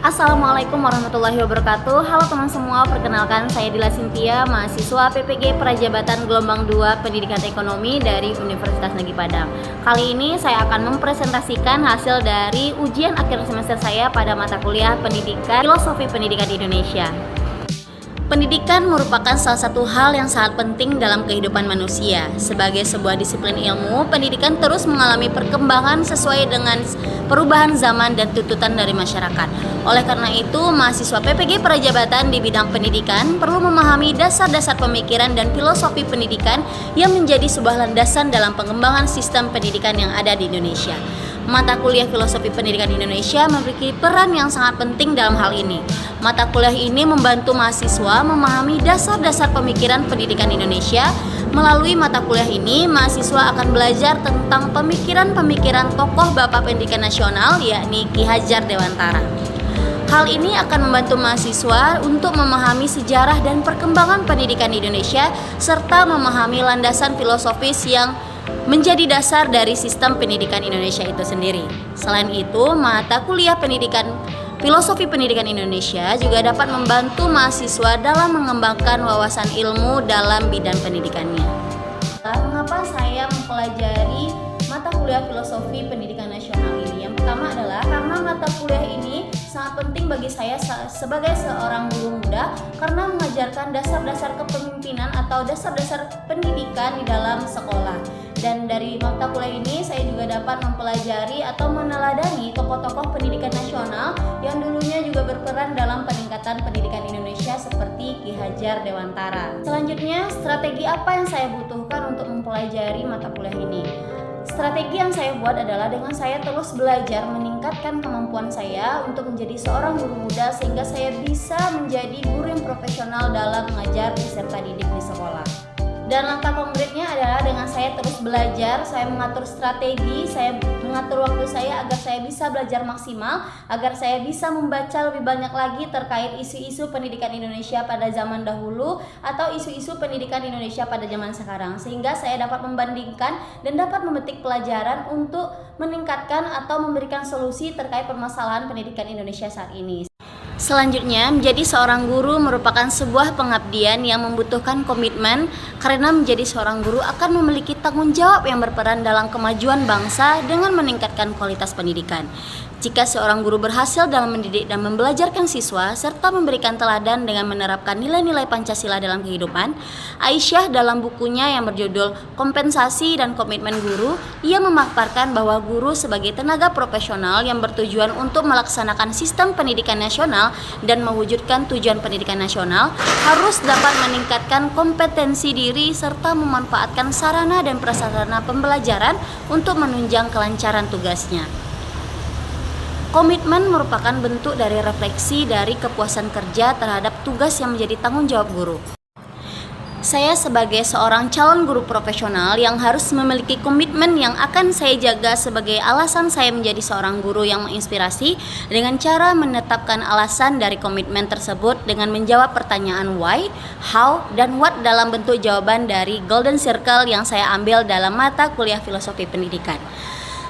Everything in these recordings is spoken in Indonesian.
Assalamualaikum warahmatullahi wabarakatuh. Halo teman semua, perkenalkan saya Dila Cynthia, mahasiswa PPG Prajabatan Gelombang 2 Pendidikan Ekonomi dari Universitas Negeri Padang. Kali ini saya akan mempresentasikan hasil dari ujian akhir semester saya pada mata kuliah Pendidikan Filosofi Pendidikan di Indonesia. Pendidikan merupakan salah satu hal yang sangat penting dalam kehidupan manusia. Sebagai sebuah disiplin ilmu, pendidikan terus mengalami perkembangan sesuai dengan perubahan zaman dan tuntutan dari masyarakat. Oleh karena itu, mahasiswa PPG Prajabatan di bidang pendidikan perlu memahami dasar-dasar pemikiran dan filosofi pendidikan yang menjadi sebuah landasan dalam pengembangan sistem pendidikan yang ada di Indonesia. Mata kuliah Filosofi Pendidikan di Indonesia memiliki peran yang sangat penting dalam hal ini. Mata kuliah ini membantu mahasiswa memahami dasar-dasar pemikiran pendidikan Indonesia. Melalui mata kuliah ini, mahasiswa akan belajar tentang pemikiran-pemikiran tokoh Bapak Pendidikan Nasional, yakni Ki Hajar Dewantara. Hal ini akan membantu mahasiswa untuk memahami sejarah dan perkembangan pendidikan di Indonesia, serta memahami landasan filosofis yang menjadi dasar dari sistem pendidikan Indonesia itu sendiri. Selain itu, mata kuliah Filosofi Pendidikan Indonesia juga dapat membantu mahasiswa dalam mengembangkan wawasan ilmu dalam bidang pendidikannya. Mengapa saya mempelajari mata kuliah Filosofi Pendidikan Nasional ini? Yang pertama adalah karena mata kuliah ini sangat penting bagi saya sebagai seorang guru muda, karena mengajarkan dasar-dasar kepemimpinan atau dasar-dasar pendidikan di dalam sekolah. Dan dari mata kuliah ini saya juga dapat mempelajari atau meneladani tokoh-tokoh pendidikan nasional yang dulunya juga berperan dalam peningkatan pendidikan Indonesia seperti Ki Hajar Dewantara. Selanjutnya, strategi apa yang saya butuhkan untuk mempelajari mata kuliah ini? Strategi yang saya buat adalah dengan saya terus belajar meningkatkan kemampuan saya untuk menjadi seorang guru muda, sehingga saya bisa menjadi guru yang profesional dalam mengajar peserta didik di sekolah. Dan langkah konkretnya adalah dengan saya terus belajar, saya mengatur strategi, saya mengatur waktu saya agar saya bisa belajar maksimal, agar saya bisa membaca lebih banyak lagi terkait isu-isu pendidikan Indonesia pada zaman dahulu atau isu-isu pendidikan Indonesia pada zaman sekarang, sehingga saya dapat membandingkan dan dapat memetik pelajaran untuk meningkatkan atau memberikan solusi terkait permasalahan pendidikan Indonesia saat ini. Selanjutnya, menjadi seorang guru merupakan sebuah pengabdian yang membutuhkan komitmen, karena menjadi seorang guru akan memiliki tanggung jawab yang berperan dalam kemajuan bangsa dengan meningkatkan kualitas pendidikan. Jika seorang guru berhasil dalam mendidik dan membelajarkan siswa serta memberikan teladan dengan menerapkan nilai-nilai Pancasila dalam kehidupan, Aisyah dalam bukunya yang berjudul Kompensasi dan Komitmen Guru, ia memaparkan bahwa guru sebagai tenaga profesional yang bertujuan untuk melaksanakan sistem pendidikan nasional dan mewujudkan tujuan pendidikan nasional harus dapat meningkatkan kompetensi diri serta memanfaatkan sarana dan prasarana pembelajaran untuk menunjang kelancaran tugasnya. Komitmen merupakan bentuk dari refleksi dari kepuasan kerja terhadap tugas yang menjadi tanggung jawab guru. Saya sebagai seorang calon guru profesional yang harus memiliki komitmen yang akan saya jaga sebagai alasan saya menjadi seorang guru yang menginspirasi, dengan cara menetapkan alasan dari komitmen tersebut dengan menjawab pertanyaan why, how, dan what dalam bentuk jawaban dari Golden Circle yang saya ambil dalam mata kuliah Filosofi Pendidikan.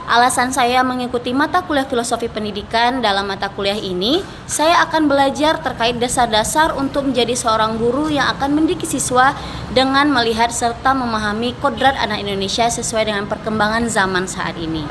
Alasan saya mengikuti mata kuliah Filosofi Pendidikan dalam mata kuliah ini, saya akan belajar terkait dasar-dasar untuk menjadi seorang guru yang akan mendidik siswa dengan melihat serta memahami kodrat anak Indonesia sesuai dengan perkembangan zaman saat ini.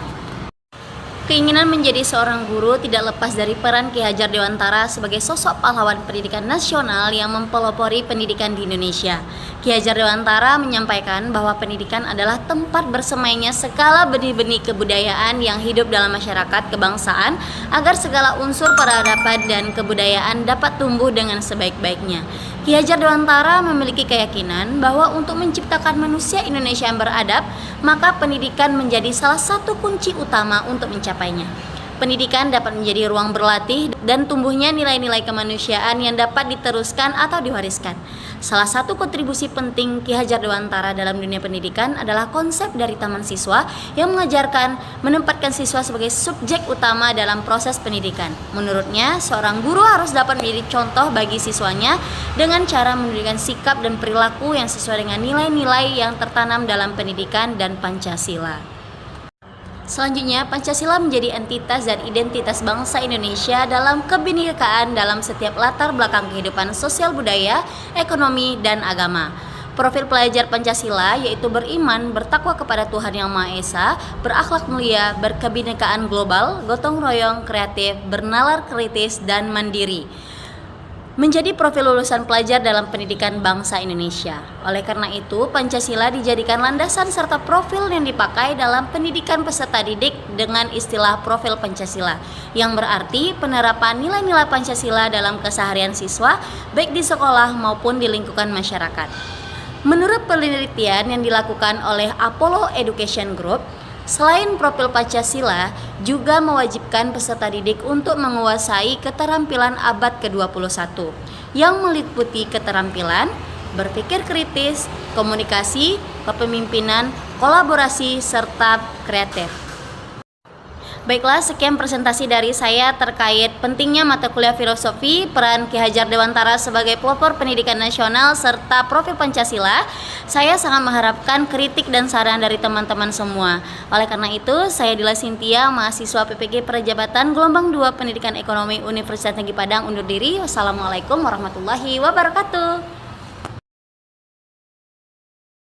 Keinginan menjadi seorang guru tidak lepas dari peran Ki Hajar Dewantara sebagai sosok pahlawan pendidikan nasional yang mempelopori pendidikan di Indonesia. Ki Hajar Dewantara menyampaikan bahwa pendidikan adalah tempat bersemainya segala benih-benih kebudayaan yang hidup dalam masyarakat kebangsaan, agar segala unsur peradaban dan kebudayaan dapat tumbuh dengan sebaik-baiknya. Ki Hajar Dewantara memiliki keyakinan bahwa untuk menciptakan manusia Indonesia yang beradab, maka pendidikan menjadi salah satu kunci utama untuk mencapainya. Pendidikan dapat menjadi ruang berlatih dan tumbuhnya nilai-nilai kemanusiaan yang dapat diteruskan atau diwariskan. Salah satu kontribusi penting Ki Hajar Dewantara dalam dunia pendidikan adalah konsep dari taman siswa yang menempatkan siswa sebagai subjek utama dalam proses pendidikan. Menurutnya, seorang guru harus dapat menjadi contoh bagi siswanya dengan cara menunjukkan sikap dan perilaku yang sesuai dengan nilai-nilai yang tertanam dalam pendidikan dan Pancasila. Selanjutnya, Pancasila menjadi entitas dan identitas bangsa Indonesia dalam kebinekaan dalam setiap latar belakang kehidupan sosial budaya, ekonomi, dan agama. Profil pelajar Pancasila yaitu beriman, bertakwa kepada Tuhan Yang Maha Esa, berakhlak mulia, berkebinekaan global, gotong royong, kreatif, bernalar kritis, dan mandiri. Menjadi profil lulusan pelajar dalam pendidikan bangsa Indonesia. Oleh karena itu, Pancasila dijadikan landasan serta profil yang dipakai dalam pendidikan peserta didik dengan istilah profil Pancasila, yang berarti penerapan nilai-nilai Pancasila dalam keseharian siswa, baik di sekolah maupun di lingkungan masyarakat. Menurut penelitian yang dilakukan oleh Apollo Education Group, selain profil Pancasila, juga mewajibkan peserta didik untuk menguasai keterampilan abad ke-21 yang meliputi keterampilan berpikir kritis, komunikasi, kepemimpinan, kolaborasi, serta kreatif. Baiklah, sekian presentasi dari saya terkait pentingnya mata kuliah filosofi, peran Ki Hajar Dewantara sebagai pelopor pendidikan nasional, serta profil Pancasila. Saya sangat mengharapkan kritik dan saran dari teman-teman semua. Oleh karena itu, saya Dila Cynthia, mahasiswa PPG Perajabatan Gelombang 2 Pendidikan Ekonomi Universitas Negeri Padang undur diri. Wassalamualaikum warahmatullahi wabarakatuh.